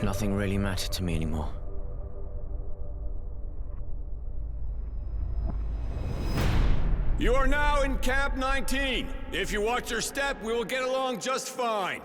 Nothing really mattered to me anymore. You are now in Camp 19. If you watch your step, we will get along just fine.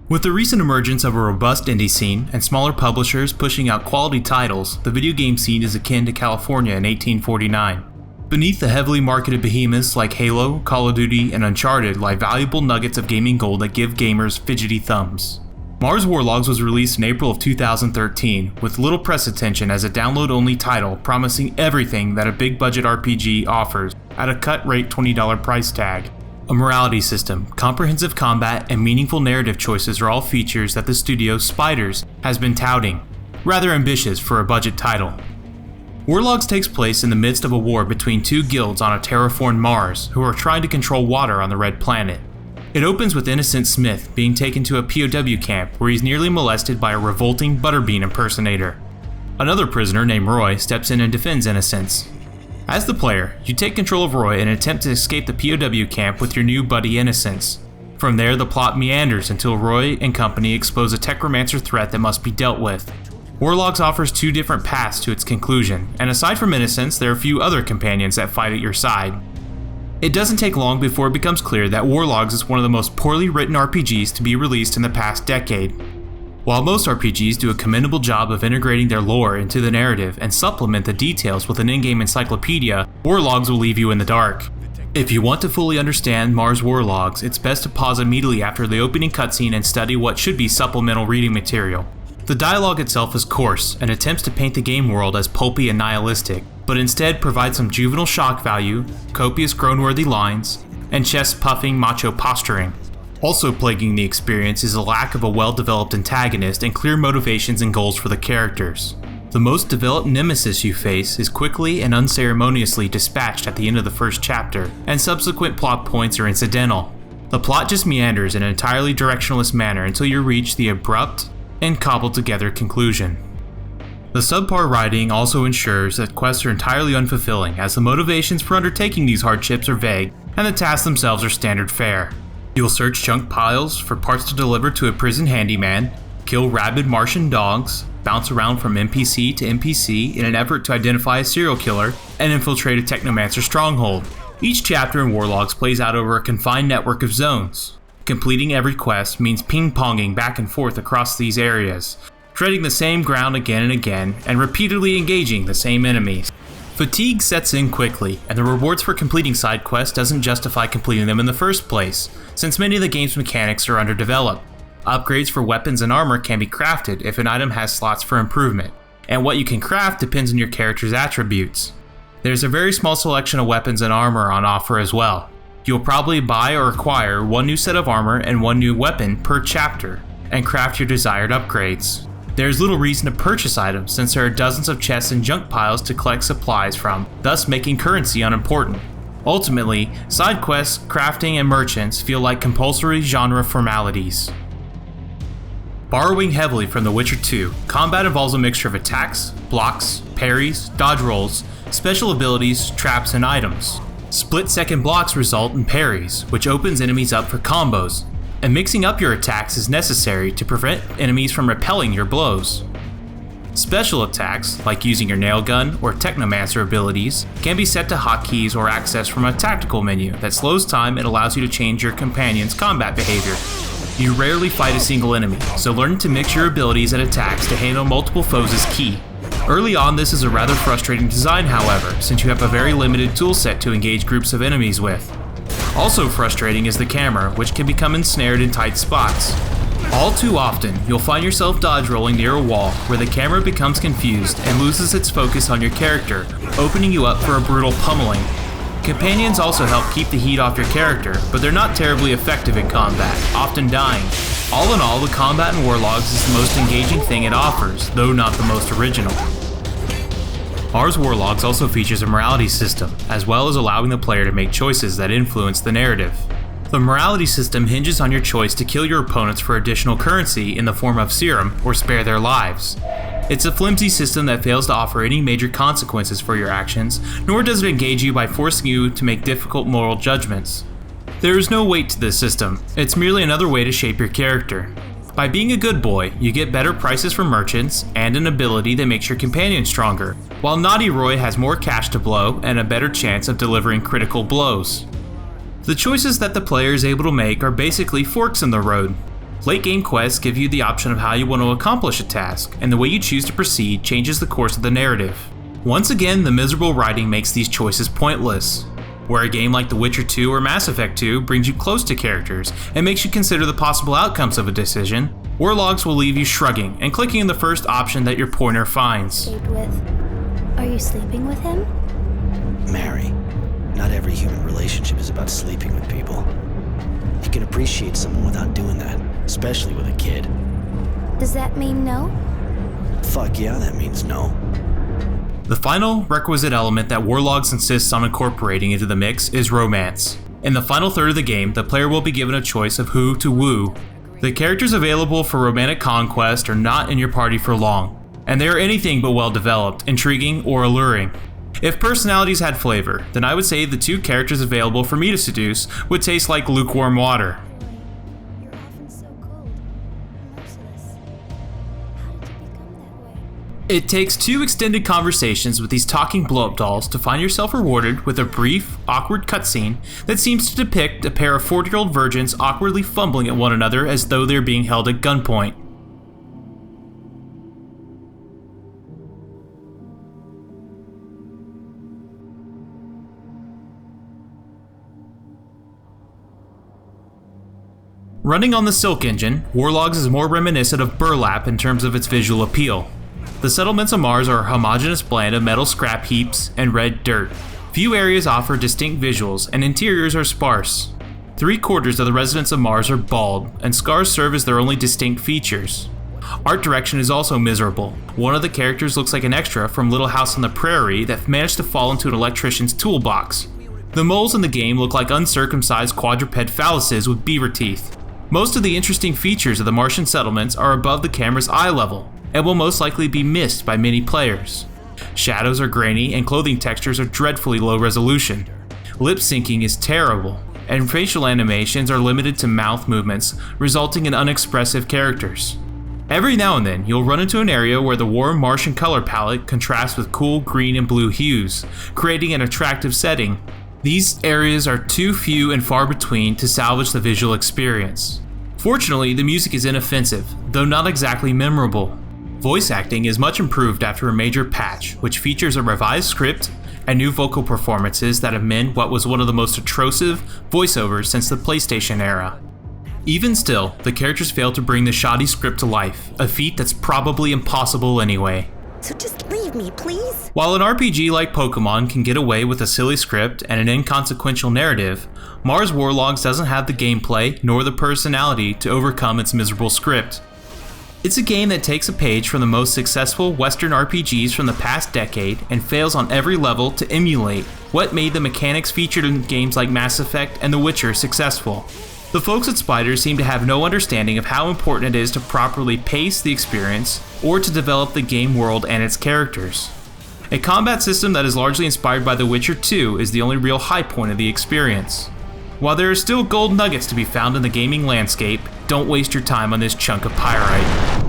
With the recent emergence of a robust indie scene and smaller publishers pushing out quality titles, the video game scene is akin to California in 1849. Beneath the heavily marketed behemoths like Halo, Call of Duty, and Uncharted lie valuable nuggets of gaming gold that give gamers fidgety thumbs. Mars Warlogs was released in April of 2013, with little press attention as a download-only title promising everything that a big-budget RPG offers at a cut-rate $20 price tag. A morality system, comprehensive combat, and meaningful narrative choices are all features that the studio Spiders has been touting, rather ambitious for a budget title. Warlogs takes place in the midst of a war between two guilds on a terraformed Mars who are trying to control water on the Red Planet. It opens with Innocent Smith being taken to a POW camp where he's nearly molested by a revolting Butterbean impersonator. Another prisoner named Roy steps in and defends Innocence. As the player, you take control of Roy and attempt to escape the POW camp with your new buddy Innocence. From there, the plot meanders until Roy and company expose a techromancer threat that must be dealt with. Warlogs offers two different paths to its conclusion, and aside from Innocence, there are a few other companions that fight at your side. It doesn't take long before it becomes clear that Warlogs is one of the most poorly written RPGs to be released in the past decade. While most RPGs do a commendable job of integrating their lore into the narrative and supplement the details with an in-game encyclopedia, Warlogs will leave you in the dark. If you want to fully understand Mars Warlogs, it's best to pause immediately after the opening cutscene and study what should be supplemental reading material. The dialogue itself is coarse and attempts to paint the game world as pulpy and nihilistic, but instead provides some juvenile shock value, copious groan-worthy lines, and chest-puffing macho posturing. Also plaguing the experience is a lack of a well-developed antagonist and clear motivations and goals for the characters. The most developed nemesis you face is quickly and unceremoniously dispatched at the end of the first chapter, and subsequent plot points are incidental. The plot just meanders in an entirely directionless manner until you reach the abrupt and cobbled together conclusion. The subpar writing also ensures that quests are entirely unfulfilling, as the motivations for undertaking these hardships are vague and the tasks themselves are standard fare. You'll search junk piles for parts to deliver to a prison handyman, kill rabid Martian dogs, bounce around from NPC to NPC in an effort to identify a serial killer, and infiltrate a technomancer stronghold. Each chapter in Warlogs plays out over a confined network of zones. Completing every quest means ping-ponging back and forth across these areas, treading the same ground again and again, and repeatedly engaging the same enemies. Fatigue sets in quickly, and the rewards for completing side quests doesn't justify completing them in the first place, since many of the game's mechanics are underdeveloped. Upgrades for weapons and armor can be crafted if an item has slots for improvement, and what you can craft depends on your character's attributes. There's a very small selection of weapons and armor on offer as well. You'll probably buy or acquire one new set of armor and one new weapon per chapter, and craft your desired upgrades. There's little reason to purchase items since there are dozens of chests and junk piles to collect supplies from, thus making currency unimportant. Ultimately, side quests, crafting, and merchants feel like compulsory genre formalities. Borrowing heavily from The Witcher 2, combat involves a mixture of attacks, blocks, parries, dodge rolls, special abilities, traps, and items. Split-second blocks result in parries, which opens enemies up for combos, and mixing up your attacks is necessary to prevent enemies from repelling your blows. Special attacks, like using your nail gun or technomancer abilities, can be set to hotkeys or accessed from a tactical menu that slows time and allows you to change your companion's combat behavior. You rarely fight a single enemy, so learning to mix your abilities and attacks to handle multiple foes is key. Early on, this is a rather frustrating design, however, since you have a very limited toolset to engage groups of enemies with. Also frustrating is the camera, which can become ensnared in tight spots. All too often, you'll find yourself dodge rolling near a wall where the camera becomes confused and loses its focus on your character, opening you up for a brutal pummeling. Companions also help keep the heat off your character, but they're not terribly effective in combat, often dying. All in all, the combat in Warlogs is the most engaging thing it offers, though not the most original. Mars Warlogs also features a morality system, as well as allowing the player to make choices that influence the narrative. The morality system hinges on your choice to kill your opponents for additional currency in the form of serum or spare their lives. It's a flimsy system that fails to offer any major consequences for your actions, nor does it engage you by forcing you to make difficult moral judgments. There is no weight to this system, it's merely another way to shape your character. By being a good boy, you get better prices from merchants and an ability that makes your companion stronger, while Naughty Roy has more cash to blow and a better chance of delivering critical blows. The choices that the player is able to make are basically forks in the road. Late game quests give you the option of how you want to accomplish a task, and the way you choose to proceed changes the course of the narrative. Once again, the miserable writing makes these choices pointless. Where a game like The Witcher 2 or Mass Effect 2 brings you close to characters and makes you consider the possible outcomes of a decision, Warlogs will leave you shrugging and clicking in the first option that your pointer finds. Are you sleeping with him? Mary, not every human relationship is about sleeping with people. You can appreciate someone without doing that, especially with a kid. Does that mean no? Fuck yeah, that means no. The final requisite element that Warlogs insists on incorporating into the mix is romance. In the final third of the game, the player will be given a choice of who to woo. The characters available for romantic conquest are not in your party for long, and they are anything but well developed, intriguing, or alluring. If personalities had flavor, then I would say the two characters available for me to seduce would taste like lukewarm water. You're often so cold and merciless. How did you become that way? It takes 2 extended conversations with these talking blow-up dolls to find yourself rewarded with a brief, awkward cutscene that seems to depict a pair of 40-year-old virgins awkwardly fumbling at one another as though they're being held at gunpoint. Running on the Silk engine, Warlogs is more reminiscent of Burlap in terms of its visual appeal. The settlements of Mars are a homogeneous blend of metal scrap heaps and red dirt. Few areas offer distinct visuals, and interiors are sparse. 3/4 of the residents of Mars are bald, and scars serve as their only distinct features. Art direction is also miserable. One of the characters looks like an extra from Little House on the Prairie that managed to fall into an electrician's toolbox. The moles in the game look like uncircumcised quadruped phalluses with beaver teeth. Most of the interesting features of the Martian settlements are above the camera's eye level, and will most likely be missed by many players. Shadows are grainy and clothing textures are dreadfully low resolution. Lip syncing is terrible, and facial animations are limited to mouth movements, resulting in unexpressive characters. Every now and then, you'll run into an area where the warm Martian color palette contrasts with cool green and blue hues, creating an attractive setting. These areas are too few and far between to salvage the visual experience. Fortunately, the music is inoffensive, though not exactly memorable. Voice acting is much improved after a major patch, which features a revised script and new vocal performances that amend what was one of the most atrocive voiceovers since the PlayStation era. Even still, the characters fail to bring the shoddy script to life, a feat that's probably impossible anyway. So just leave me, please. While an RPG like Pokemon can get away with a silly script and an inconsequential narrative, Mars Warlogs doesn't have the gameplay nor the personality to overcome its miserable script. It's a game that takes a page from the most successful Western RPGs from the past decade and fails on every level to emulate what made the mechanics featured in games like Mass Effect and The Witcher successful. The folks at Spider seem to have no understanding of how important it is to properly pace the experience or to develop the game world and its characters. A combat system that is largely inspired by The Witcher 2 is the only real high point of the experience. While there are still gold nuggets to be found in the gaming landscape, don't waste your time on this chunk of pyrite.